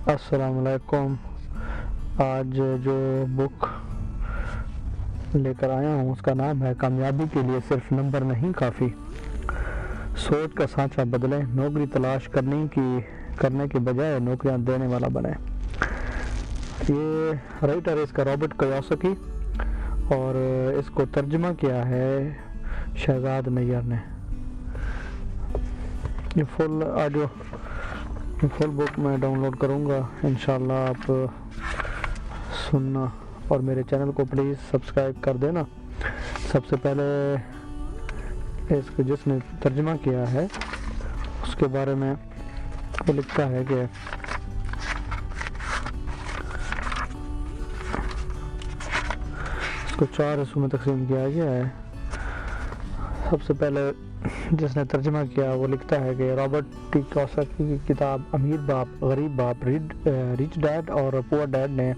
السلام علیکم۔ آج جو بک لے کر آیا ہوں اس کا نام ہے کامیابی کے لیے صرف نمبر نہیں کافی، سوچ کا سانچہ بدلیں، نوکری تلاش کرنے کے بجائے نوکریاں دینے والا بنے۔ یہ رائٹر ہے اس کا رابرٹ کیوساکی اور اس کو ترجمہ کیا ہے شہزاد نیار نے۔ یہ فل بک میں ڈاؤن لوڈ کروں گا، انشاءاللہ آپ سننا اور میرے چینل کو پلیز سبسکرائب کر دینا۔ سب سے پہلے اس کو جس نے ترجمہ کیا ہے اس کے بارے میں وہ لکھتا ہے کہ اس کو 4 حصوں میں تقسیم کیا گیا ہے۔ سب سے پہلے جس نے ترجمہ کیا وہ لکھتا ہے کہ رابرٹ ٹی کیوساکی کی کتاب امیر باپ غریب باپ ریچ ڈیڈ اور پور ڈیڈ نے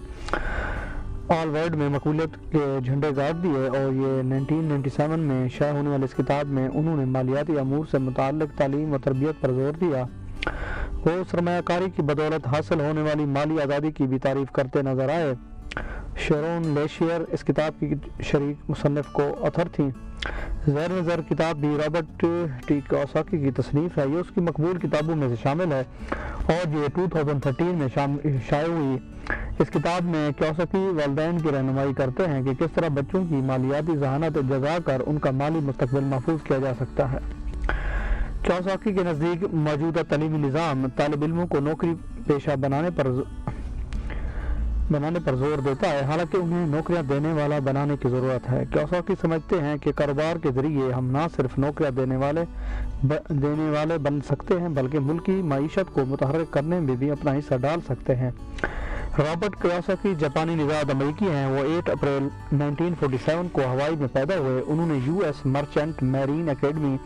آل ورلڈ میں مقبولیت کے جھنڈے گاڑ دیے، اور یہ 1997 میں شائع ہونے والی اس کتاب میں انہوں نے مالیاتی امور سے متعلق تعلیم و تربیت پر زور دیا۔ وہ سرمایہ کاری کی بدولت حاصل ہونے والی مالی آزادی کی بھی تعریف کرتے نظر آئے۔ شیرون لیشیئر اس کتاب کی شریک مصنف کو اتھر تھیں۔ زیر نظر کتاب بھی رابرٹ ٹی کیوساکی کی تصنیف ہے۔ یہ اس کی مقبول کتابوں میں سے شامل ہے اور یہ 2013 میں شائع ہوئی۔ اس کتاب میں کیوساکی والدین کی رہنمائی کرتے ہیں کہ کس طرح بچوں کی مالیاتی ذہانت جگا کر ان کا مالی مستقبل محفوظ کیا جا سکتا ہے۔ کیوساکی کے نزدیک موجودہ تعلیمی نظام طالب علموں کو نوکری پیشہ بنانے پر زور دیتا ہے، حالانکہ انہیں نوکریاں دینے والا بنانے کی ضرورت ہے۔ کیوساکی سمجھتے ہیں کہ کاروبار کے ذریعے ہم نہ صرف نوکریاں دینے والے بن سکتے ہیں بلکہ ملکی معیشت کو متحرک کرنے میں بھی اپنا حصہ ڈال سکتے ہیں۔ رابرٹ کیوساکی جاپانی نژاد امریکی ہیں۔ وہ 8 اپریل 1947 کو ہوائی میں پیدا ہوئے۔ انہوں نے US merchant marine academy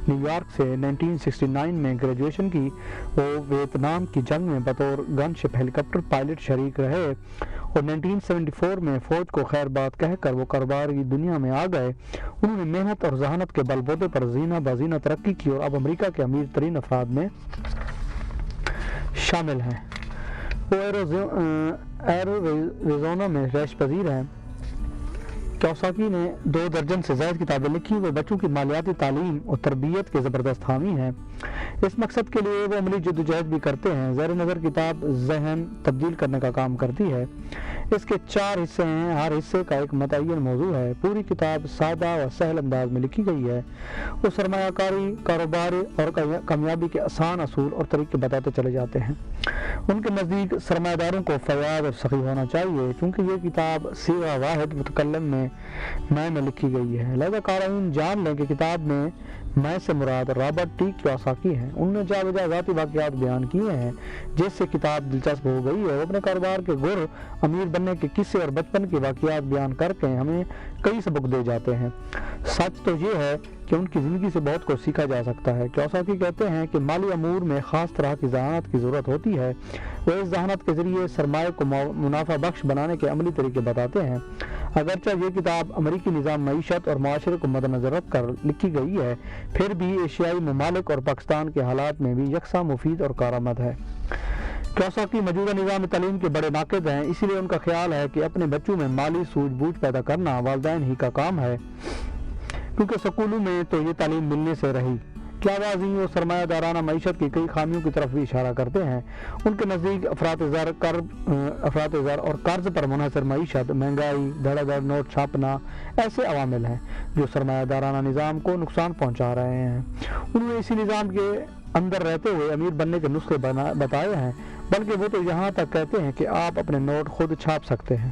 new York سے 1969 میں گریجویشن کی۔ وہ ویتنام کی جنگ میں بطور گن شپ ہیلی کاپٹر پائلٹ شریک رہے اور 1974 میں فوج کو خیر بات کہہ کر وہ کاروبار کی دنیا میں آ گئے۔ انہوں نے محنت اور ذہانت کے بل بوتے پر زینہ بازینہ ترقی کی اور اب امریکہ کے امیر ترین افراد میں شامل ہیں۔ وہ ایریزونا میں رہائش پذیر ہیں۔ کیوساکی نے 2 درجن سے زائد کتابیں لکھی۔ وہ بچوں کی مالیاتی تعلیم اور تربیت کے زبردست حامی ہیں۔ اس مقصد کے لیے وہ عملی جدوجہد بھی کرتے ہیں۔ زیر نظر کتاب ذہن تبدیل کرنے کا کام کرتی ہے۔ اس کے 4 حصے ہیں، ہر حصے کا ایک متعین موضوع ہے۔ پوری کتاب سادہ اور سہل انداز میں لکھی گئی ہے۔ وہ سرمایہ کاری، کاروبار اور کامیابی کے آسان اصول اور طریقے بتاتے چلے جاتے ہیں۔ ان کے نزدیک سرمایہ داروں کو فیاض اور سخی ہونا چاہیے، کیونکہ یہ کتاب سیغہ واحد متکلم میں لکھی گئی ہے۔ لہذا قارئین جان لیں کہ کتاب میں سے مراد رابرٹ ٹی کیوساکی ہیں۔ انہوں نے جا بجا ذاتی واقعات بیان کیے ہیں جس سے کتاب دلچسپ ہو گئی ہے۔ وہ اپنے کاروبار کے گر، امیر بننے کے قصے اور بچپن کے واقعات بیان کر کے ہمیں کئی سبق دے جاتے ہیں۔ سچ تو یہ ہے کہ ان کی زندگی سے بہت کچھ سیکھا جا سکتا ہے۔ کیوساکی کہتے ہیں کہ مالی امور میں خاص طرح کی ذہانت کی ضرورت ہوتی ہے۔ وہ اس ذہانت کے ذریعے سرمایہ کو منافع بخش بنانے کے عملی طریقے بتاتے ہیں۔ اگرچہ یہ کتاب امریکی نظام معیشت اور معاشرے کو مد نظر رکھ کر لکھی گئی ہے، پھر بھی ایشیائی ممالک اور پاکستان کے حالات میں بھی یکساں مفید اور کارآمد ہے۔ کیوساکی موجودہ نظام تعلیم کے بڑے ناقد ہیں، اسی لیے ان کا خیال ہے کہ اپنے بچوں میں مالی سوجھ بوجھ پیدا کرنا والدین ہی کا کام ہے، کیونکہ سکولوں میں تو یہ تعلیم ملنے سے رہی۔ کیا بازی وہ سرمایہ دارانہ معیشت کی کئی خامیوں کی طرف بھی اشارہ کرتے ہیں۔ ان کے نزدیک افراط زر اور قرض پر منحصر معیشت، مہنگائی، دھڑا دھڑ نوٹ چھاپنا ایسے عوامل ہیں جو سرمایہ دارانہ نظام کو نقصان پہنچا رہے ہیں۔ انہوں نے اسی نظام کے اندر رہتے ہوئے امیر بننے کے نسخے بتائے ہیں، بلکہ وہ تو یہاں تک کہتے ہیں کہ آپ اپنے نوٹ خود چھاپ سکتے ہیں۔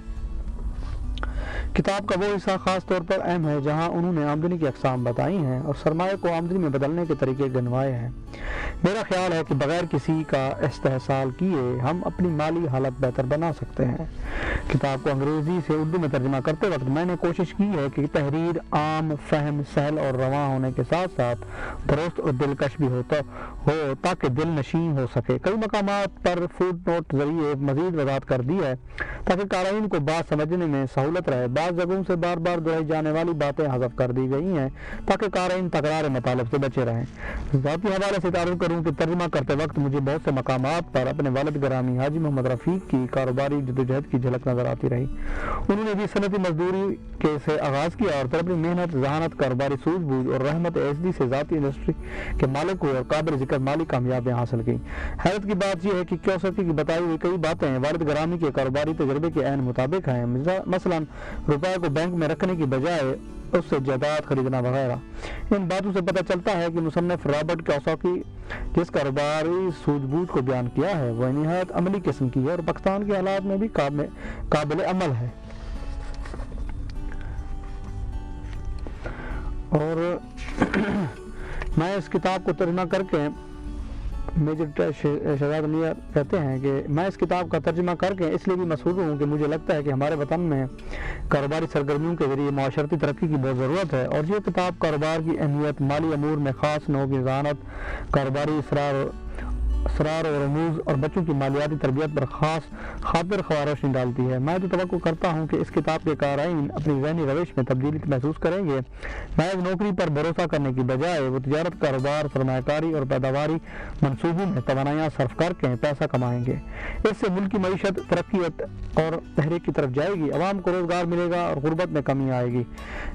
کتاب کا وہ حصہ خاص طور پر اہم ہے جہاں انہوں نے آمدنی کی اقسام بتائی ہیں اور سرمایہ کو آمدنی میں بدلنے کے طریقے گنوائے ہیں۔ میرا خیال ہے کہ بغیر کسی کا استحصال کیے ہم اپنی مالی حالت بہتر بنا سکتے ہیں۔ کتاب کو انگریزی سے اردو میں ترجمہ کرتے وقت میں نے کوشش کی ہے کہ تحریر عام، فہم، سہل اور رواں ہونے کے ساتھ ساتھ درست اور دلکش بھی ہو تاکہ دل نشین ہو سکے۔ کئی مقامات پر فوٹ نوٹ ذریعے مزید وضاحت کر دی ہے تاکہ قارئین کو بات سمجھنے میں سہولت رہے۔ بعض جگہوں سے بار بار دہرائی جانے والی باتیں حذف کر دی گئی ہیں تاکہ قارئین تکرار مطالب سے بچے رہیں۔ ذاتی حوالے سے تعارف کروں کہ ترجمہ کرتے وقت مجھے بہت سے مقامات پر اپنے والد گرامی حاجی محمد رفیق کی کاروباری جدوجہد کی جھلک نظر آتی رہی۔ انہوں نے بھی صنعتی مزدوری کے سے آغاز کیا اور پھر اپنی محنت، ذہانت، کاروباری سوجھ بوجھ اور رحمت ایزدی سے ذاتی انڈسٹری کے مالک ہوئے اور قابل ذکر مالی کامیابیاں حاصل کی۔ حیرت کی بات یہ ہے کہ کیوساکی کی بتائی ہوئی کئی باتیں والد گرامی کے کاروباری تجربے کے عین مطابق ہیں، مثلاً روپے کو بینک میں رکھنے کی بجائے اس سے جائیداد خریدنا وغیرہ۔ ان باتوں سے پتہ چلتا ہے کہ مصنف رابرٹ کیوساکی جس کاروباری سوجھ بوجھ کو بیان کیا ہے وہ نہایت عملی قسم کی ہے اور پاکستان کے حالات میں بھی قابل عمل ہے۔ اور میں اس کتاب کو ترجمہ کر کے میجر شہزاد نیر کہتے ہیں کہ میں اس کتاب کا ترجمہ کر کے اس لیے بھی مسرور ہوں کہ مجھے لگتا ہے کہ ہمارے وطن میں کاروباری سرگرمیوں کے ذریعے معاشرتی ترقی کی بہت ضرورت ہے، اور یہ کتاب کاروبار کی اہمیت، مالی امور میں خاص نوع کی ذہانت، کاروباری اسرار و رموز اور بچوں کی مالیاتی تربیت پر خاص خاطر خواہ روشنی ڈالتی ہے۔ میں تو توقع کرتا ہوں کہ اس کتاب کے قارئین اپنی ذہنی روش میں تبدیلی محسوس کریں گے، محض نوکری پر بھروسہ کرنے کی بجائے وہ تجارت، کاروبار، سرمایہ کاری اور پیداواری منصوبوں میں توانائیاں صرف کر کے پیسہ کمائیں گے۔ اس سے ملک کی معیشت ترقی اور تحریک کی طرف جائے گی، عوام کو روزگار ملے گا اور غربت میں کمی آئے گی۔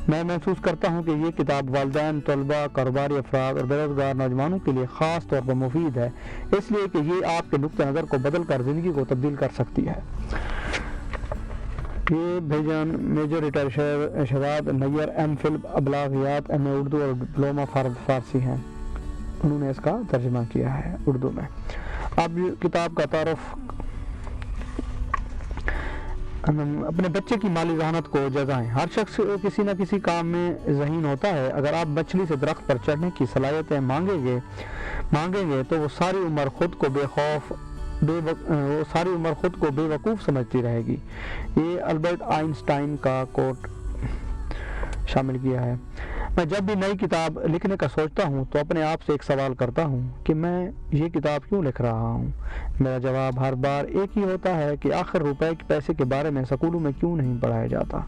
میں محسوس کرتا ہوں کہ یہ کتاب والدین، طلباء، کاروباری افراد اور بے روزگار نوجوانوں کے لیے خاص طور پر مفید ہے، اس لیے کہ یہ آپ کے نقطہ نظر کو بدل کر زندگی کو تبدیل کر سکتی ہے۔ یہ بھیجن میجر ریٹائر شہزاد نیر، ایم فل ابلاغیات، ایم اے اردو اور ڈپلوما فارسی ہیں۔ انہوں نے اس کا ترجمہ کیا ہے اردو میں۔ اب کتاب کا تعارف۔ اپنے بچے کی مالی ذہانت کو جگائیں۔ ہر شخص کسی نہ کسی کام میں ذہین ہوتا ہے۔ اگر آپ مچھلی سے درخت پر چڑھنے کی صلاحیتیں مانگیں گے تو وہ ساری عمر خود کو بے وقوف سمجھتی رہے گی۔ یہ البرٹ آئنسٹائن کا کوٹ شامل کیا ہے۔ میں جب بھی نئی کتاب لکھنے کا سوچتا ہوں تو اپنے آپ سے ایک سوال کرتا ہوں کہ میں یہ کتاب کیوں لکھ رہا ہوں؟ میرا جواب ہر بار ایک ہی ہوتا ہے کہ آخر روپے کے پیسے کے بارے میں سکولوں میں کیوں نہیں پڑھایا جاتا؟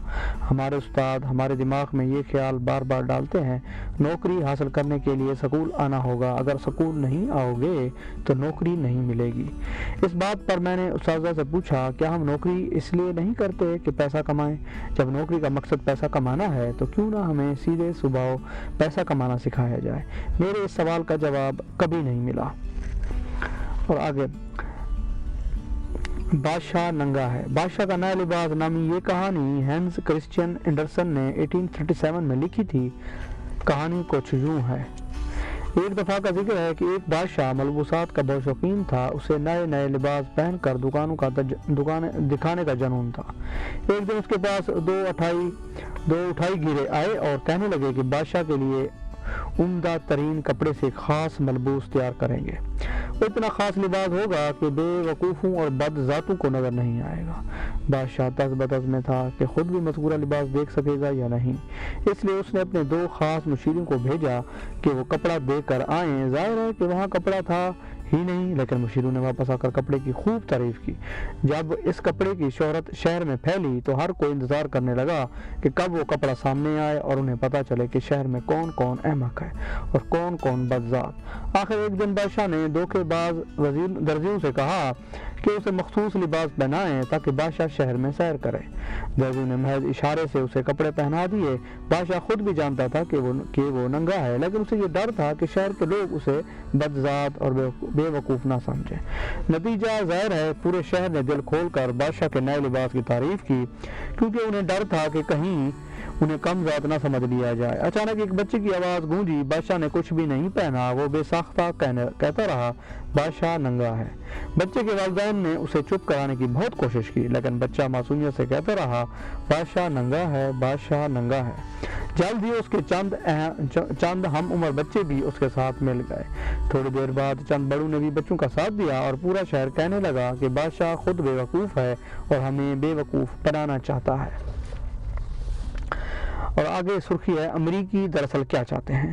ہمارے استاد ہمارے دماغ میں یہ خیال بار بار ڈالتے ہیں، نوکری حاصل کرنے کے لیے سکول آنا ہوگا، اگر سکول نہیں آؤ گے تو نوکری نہیں ملے گی۔ اس بات پر میں نے اساتذہ سے پوچھا، کیا ہم نوکری اس لیے نہیں کرتے کہ پیسہ کمائیں؟ جب نوکری کا مقصد پیسہ کمانا ہے تو کیوں نہ ہمیں سیدھے صبح پیسہ کمانا سکھایا جائے؟ میرے اس سوال کا جواب کبھی نہیں ملا۔ اور آگے، بادشاہ ننگا ہے۔ بادشاہ کا نیا لباس نامی یہ کہانی ہینس کرسچین اینڈرسن نے 1837 میں لکھی تھی۔ کہانی کچھ یوں ہے۔ ایک دفعہ کا ذکر ہے کہ ایک بادشاہ ملبوسات کا بہت شوقین تھا، اسے نئے نئے لباس پہن کر دکانیں دکھانے کا جنون تھا۔ ایک دن اس کے پاس دو اٹھائی گیرے آئے اور کہنے لگے کہ بادشاہ کے لیے عمدہ ترین کپڑے سے خاص ملبوس تیار کریں گے، وہ اتنا خاص لباس ہوگا کہ بے وقوفوں اور بد ذاتوں کو نظر نہیں آئے گا۔ بادشاہ تز بتز میں تھا کہ خود بھی مذکورہ لباس دیکھ سکے گا یا نہیں، اس لیے اس نے اپنے 2 خاص مشیروں کو بھیجا کہ وہ کپڑا دے کر آئیں۔ ظاہر ہے کہ وہاں کپڑا تھا ہی نہیں، لیکن مشیروں نے واپس آ کر کپڑے کی خوب تعریف کی۔ جب اس کپڑے کی شہرت شہر میں پھیلی تو ہر کوئی انتظار کرنے لگا کہ کب وہ کپڑا سامنے آئے اور انہیں پتہ چلے کہ شہر میں کون کون احمق ہے اور کون کون بدذات۔ آخر ایک دن بادشاہ نے دھوکے باز درزیوں سے کہا کہ اسے مخصوص لباس پہنائیں تاکہ بادشاہ شہر میں سیر کرے۔ درزیوں نے محض اشارے سے اسے کپڑے پہنا دیے۔ بادشاہ خود بھی جانتا تھا کہ وہ ننگا ہے، لیکن اسے یہ ڈر تھا کہ شہر کے لوگ اسے بدذات اور بے وقوف نہ سمجھیں۔ نتیجہ ظاہر ہے، پورے شہر نے دل کھول کر بادشاہ کے نئے لباس کی تعریف کی، کیونکہ انہیں ڈر تھا کہ کہیں انہیں کم ذات نہ سمجھ لیا جائے۔ اچانک ایک بچے کی آواز گونجی۔ بادشاہ نے کچھ بھی نہیں پہنا، وہ بے ساختہ کہتا رہا، بادشاہ ننگا ہے۔ بچے کے والدین نے اسے چپ کرانے کی بہت کوشش کی، لیکن بچہ معصومیت سے کہتا رہا، بادشاہ ننگا ہے، بادشاہ ننگا ہے۔ جلد ہی اس کے چند ہم عمر بچے بھی اس کے ساتھ مل گئے۔ تھوڑی دیر بعد چند بڑوں نے بھی بچوں کا ساتھ دیا اور پورا شہر کہنے لگا کہ بادشاہ خود بے وقوف ہے اور ہمیں بے وقوف بنانا چاہتا ہے۔ اور آگے سرخی ہے، امریکی دراصل کیا چاہتے ہیں۔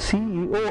CEO